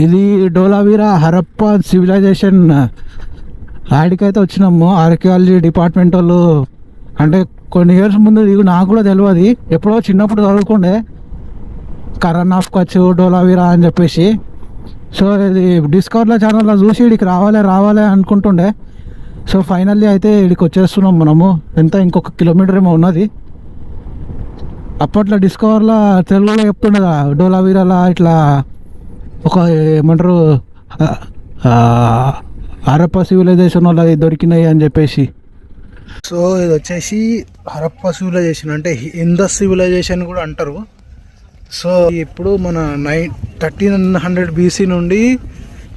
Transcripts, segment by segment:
ఇది డోలావీరా హరప్పా సివిలైజేషన్ ఆడికైతే వచ్చినాము. Archaeology department వాళ్ళు అంటే కొన్ని ఇయర్స్ ముందు ఇది నాకు కూడా తెలియదు, ఎప్పుడో చిన్నప్పుడు చదువుకుండే కరణ్ ఆఫ్ కచ్ డోలావీరా అని చెప్పేసి. సో ఇది డిస్కవర్లో ఛానల్లో చూసి ఇక్కడికి రావాలి అనుకుంటుండే. సో ఫైనల్లీ అయితే ఇక్కడికి వచ్చేస్తున్నాం మనము. ఎంత ఇంకొక కిలోమీటర్ ఏమో ఉన్నది. అప్పట్లో డిస్కవర్లో తెలుగులో చెప్తుండగా డోలావీరాలా ఇట్లా ఒక ఏమంటారు హరప్పా సివిలైజేషన్ వాళ్ళది దొరికినాయి అని చెప్పేసి. సో ఇది వచ్చేసి హరప్పా సివిలైజేషన్ అంటే ఇండస్ సివిలైజేషన్ కూడా అంటారు. సో ఇప్పుడు మన 1300 BC నుండి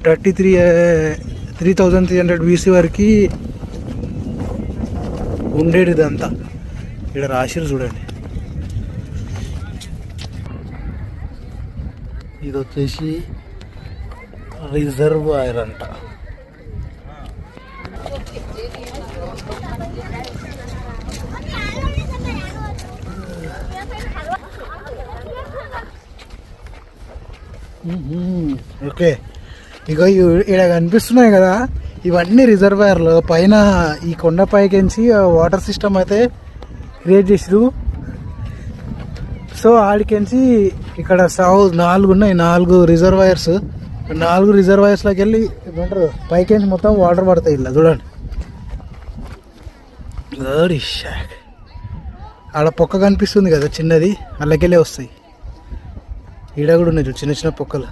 3300 BC వరకు ఉండేది ఇదంతా. ఇక్కడ రాసిరు చూడండి. ఇది వచ్చేసి రిజర్వాయర్ అంట. ఓకే, ఇక ఇక్కడ కనిపిస్తున్నాయి కదా, ఇవన్నీ రిజర్వాయర్లు. పైన ఈ కొండ పైకించి వాటర్ సిస్టమ్ అయితే క్రియేట్ చేసిరు. సో ఆడికించి ఇక్కడ 4 ఉన్నాయి, 4 రిజర్వాయర్స్. 4 రిజర్వాయర్స్లోకి వెళ్ళి ఏమంటారు పైకించి మొత్తం వాటర్ పడతాయి. ఇలా చూడండి, ఆడ పొక్క కనిపిస్తుంది కదా చిన్నది, అల్లకెళ్ళే వస్తాయి. ఈడ కూడా ఉన్నాయి చిన్న చిన్న పొక్కలు.